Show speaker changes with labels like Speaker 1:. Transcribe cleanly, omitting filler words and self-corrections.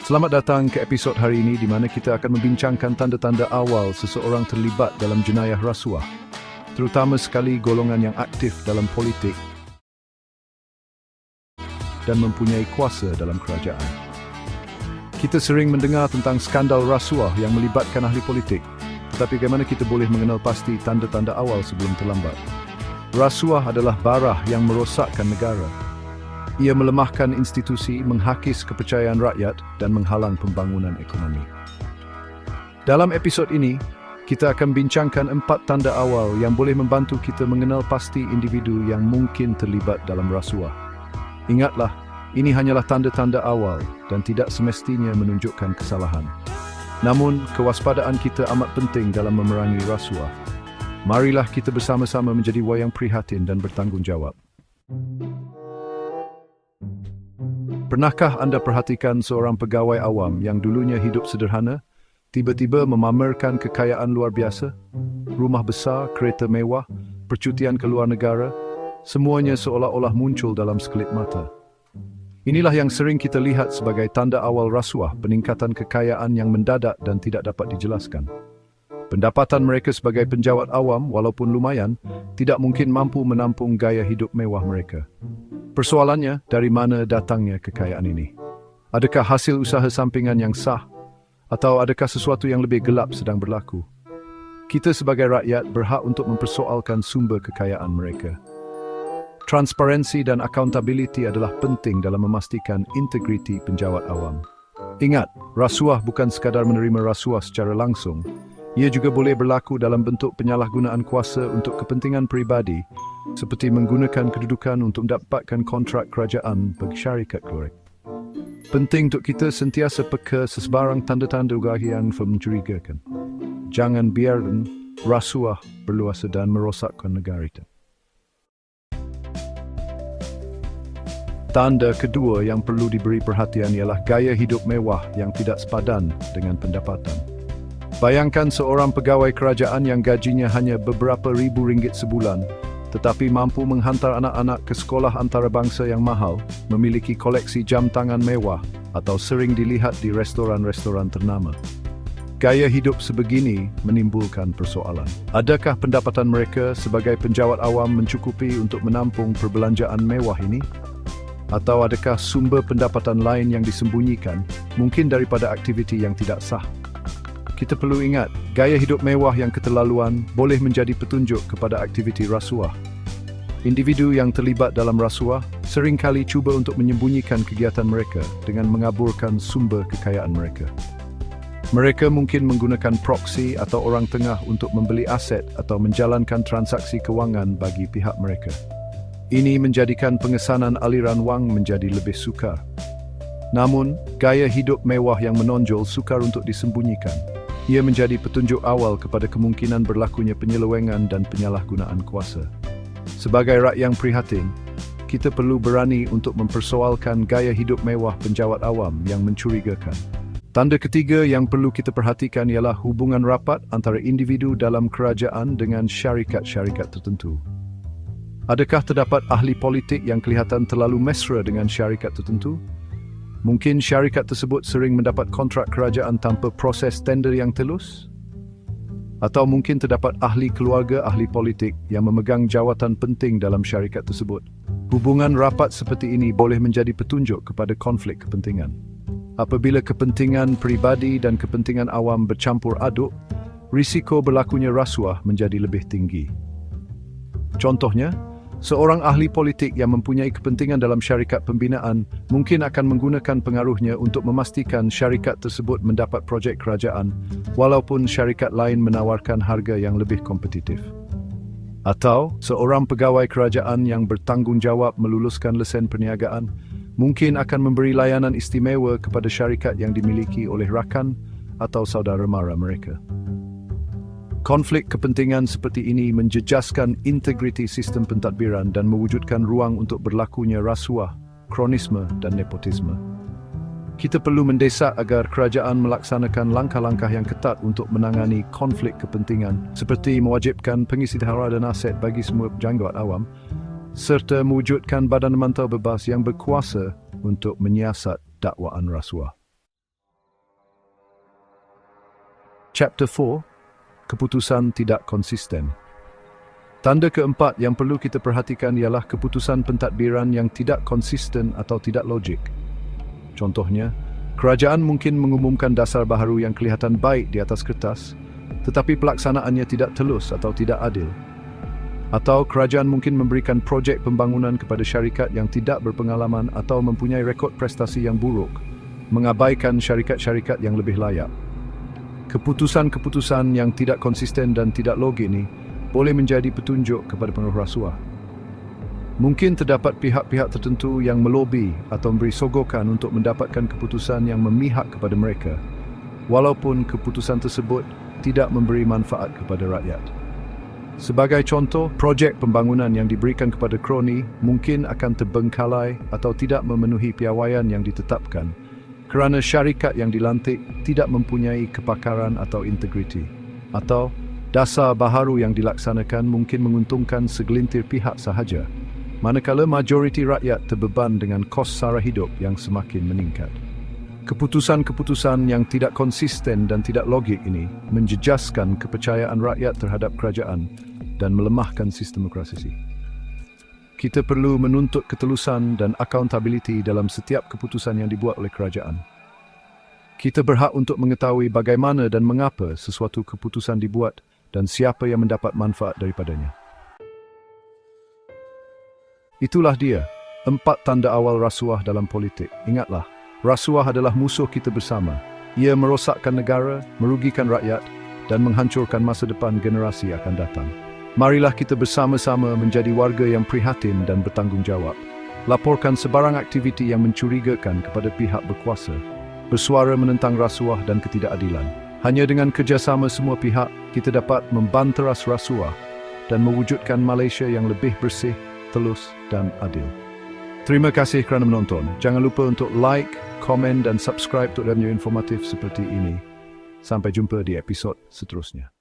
Speaker 1: Selamat datang ke episod hari ini di mana kita akan membincangkan tanda-tanda awal seseorang terlibat dalam jenayah rasuah, terutama sekali golongan yang aktif dalam politik dan mempunyai kuasa dalam kerajaan. Kita sering mendengar tentang skandal rasuah yang melibatkan ahli politik, tetapi bagaimana kita boleh mengenal pasti tanda-tanda awal sebelum terlambat? Rasuah adalah barah yang merosakkan negara. Ia melemahkan institusi, menghakis kepercayaan rakyat dan menghalang pembangunan ekonomi. Dalam episod ini, kita akan bincangkan 4 tanda awal yang boleh membantu kita mengenal pasti individu yang mungkin terlibat dalam rasuah. Ingatlah, ini hanyalah tanda-tanda awal dan tidak semestinya menunjukkan kesalahan. Namun, kewaspadaan kita amat penting dalam memerangi rasuah. Marilah kita bersama-sama menjadi wayang prihatin dan bertanggungjawab. Pernahkah anda perhatikan seorang pegawai awam yang dulunya hidup sederhana, tiba-tiba memamerkan kekayaan luar biasa? Rumah besar, kereta mewah, percutian ke luar negara, semuanya seolah-olah muncul dalam sekelip mata. Inilah yang sering kita lihat sebagai tanda awal rasuah, peningkatan kekayaan yang mendadak dan tidak dapat dijelaskan. Pendapatan mereka sebagai penjawat awam, walaupun lumayan, tidak mungkin mampu menampung gaya hidup mewah mereka. Persoalannya, dari mana datangnya kekayaan ini? Adakah hasil usaha sampingan yang sah? Atau adakah sesuatu yang lebih gelap sedang berlaku? Kita sebagai rakyat berhak untuk mempersoalkan sumber kekayaan mereka. Transparansi dan accountability adalah penting dalam memastikan integriti penjawat awam. Ingat, rasuah bukan sekadar menerima rasuah secara langsung. Ia juga boleh berlaku dalam bentuk penyalahgunaan kuasa untuk kepentingan peribadi, seperti menggunakan kedudukan untuk mendapatkan kontrak kerajaan bagi syarikat keluarga. Penting untuk kita sentiasa peka sesebarang tanda-tanda yang mencurigakan. Jangan biarkan rasuah berluasa dan merosakkan negara kita. Tanda kedua yang perlu diberi perhatian ialah gaya hidup mewah yang tidak sepadan dengan pendapatan. Bayangkan seorang pegawai kerajaan yang gajinya hanya beberapa ribu ringgit sebulan, tetapi mampu menghantar anak-anak ke sekolah antarabangsa yang mahal, memiliki koleksi jam tangan mewah, atau sering dilihat di restoran-restoran ternama. Gaya hidup sebegini menimbulkan persoalan. Adakah pendapatan mereka sebagai penjawat awam mencukupi untuk menampung perbelanjaan mewah ini? Atau adakah sumber pendapatan lain yang disembunyikan, mungkin daripada aktiviti yang tidak sah? Kita perlu ingat, gaya hidup mewah yang keterlaluan boleh menjadi petunjuk kepada aktiviti rasuah. Individu yang terlibat dalam rasuah seringkali cuba untuk menyembunyikan kegiatan mereka dengan mengaburkan sumber kekayaan mereka. Mereka mungkin menggunakan proksi atau orang tengah untuk membeli aset atau menjalankan transaksi kewangan bagi pihak mereka. Ini menjadikan pengesanan aliran wang menjadi lebih sukar. Namun, gaya hidup mewah yang menonjol sukar untuk disembunyikan. Ia menjadi petunjuk awal kepada kemungkinan berlakunya penyelewengan dan penyalahgunaan kuasa. Sebagai rakyat yang prihatin, kita perlu berani untuk mempersoalkan gaya hidup mewah penjawat awam yang mencurigakan. Tanda ketiga yang perlu kita perhatikan ialah hubungan rapat antara individu dalam kerajaan dengan syarikat-syarikat tertentu. Adakah terdapat ahli politik yang kelihatan terlalu mesra dengan syarikat tertentu? Mungkin syarikat tersebut sering mendapat kontrak kerajaan tanpa proses tender yang telus? Atau mungkin terdapat ahli keluarga, ahli politik yang memegang jawatan penting dalam syarikat tersebut. Hubungan rapat seperti ini boleh menjadi petunjuk kepada konflik kepentingan. Apabila kepentingan peribadi dan kepentingan awam bercampur aduk, risiko berlakunya rasuah menjadi lebih tinggi. Contohnya, seorang ahli politik yang mempunyai kepentingan dalam syarikat pembinaan mungkin akan menggunakan pengaruhnya untuk memastikan syarikat tersebut mendapat projek kerajaan walaupun syarikat lain menawarkan harga yang lebih kompetitif. Atau, seorang pegawai kerajaan yang bertanggungjawab meluluskan lesen perniagaan mungkin akan memberi layanan istimewa kepada syarikat yang dimiliki oleh rakan atau saudara mara mereka. Konflik kepentingan seperti ini menjejaskan integriti sistem pentadbiran dan mewujudkan ruang untuk berlakunya rasuah, kronisme dan nepotisme. Kita perlu mendesak agar kerajaan melaksanakan langkah-langkah yang ketat untuk menangani konflik kepentingan seperti mewajibkan pengisi tahara dan aset bagi semua penjawat awam serta mewujudkan badan mantau bebas yang berkuasa untuk menyiasat dakwaan rasuah. Chapter 4, Keputusan Tidak Konsisten. Tanda keempat yang perlu kita perhatikan ialah keputusan pentadbiran yang tidak konsisten atau tidak logik. Contohnya, kerajaan mungkin mengumumkan dasar baharu yang kelihatan baik di atas kertas, tetapi pelaksanaannya tidak telus atau tidak adil. Atau kerajaan mungkin memberikan projek pembangunan kepada syarikat yang tidak berpengalaman atau mempunyai rekod prestasi yang buruk, mengabaikan syarikat-syarikat yang lebih layak. Keputusan-keputusan yang tidak konsisten dan tidak logik ini boleh menjadi petunjuk kepada pengaruh rasuah. Mungkin terdapat pihak-pihak tertentu yang melobi atau memberi sogokan untuk mendapatkan keputusan yang memihak kepada mereka, walaupun keputusan tersebut tidak memberi manfaat kepada rakyat. Sebagai contoh, projek pembangunan yang diberikan kepada kroni mungkin akan terbengkalai atau tidak memenuhi piawaian yang ditetapkan kerana syarikat yang dilantik tidak mempunyai kepakaran atau integriti, atau dasar baharu yang dilaksanakan mungkin menguntungkan segelintir pihak sahaja, manakala majoriti rakyat terbeban dengan kos sara hidup yang semakin meningkat. Keputusan-keputusan yang tidak konsisten dan tidak logik ini menjejaskan kepercayaan rakyat terhadap kerajaan dan melemahkan sistem demokrasi. Kita perlu menuntut ketelusan dan accountability dalam setiap keputusan yang dibuat oleh kerajaan. Kita berhak untuk mengetahui bagaimana dan mengapa sesuatu keputusan dibuat dan siapa yang mendapat manfaat daripadanya. Itulah dia, 4 tanda awal rasuah dalam politik. Ingatlah, rasuah adalah musuh kita bersama. Ia merosakkan negara, merugikan rakyat, dan menghancurkan masa depan generasi akan datang. Marilah kita bersama-sama menjadi warga yang prihatin dan bertanggungjawab. Laporkan sebarang aktiviti yang mencurigakan kepada pihak berkuasa. Bersuara menentang rasuah dan ketidakadilan. Hanya dengan kerjasama semua pihak, kita dapat membanteras rasuah dan mewujudkan Malaysia yang lebih bersih, telus dan adil. Terima kasih kerana menonton. Jangan lupa untuk like, komen dan subscribe untuk video informatif seperti ini. Sampai jumpa di episod seterusnya.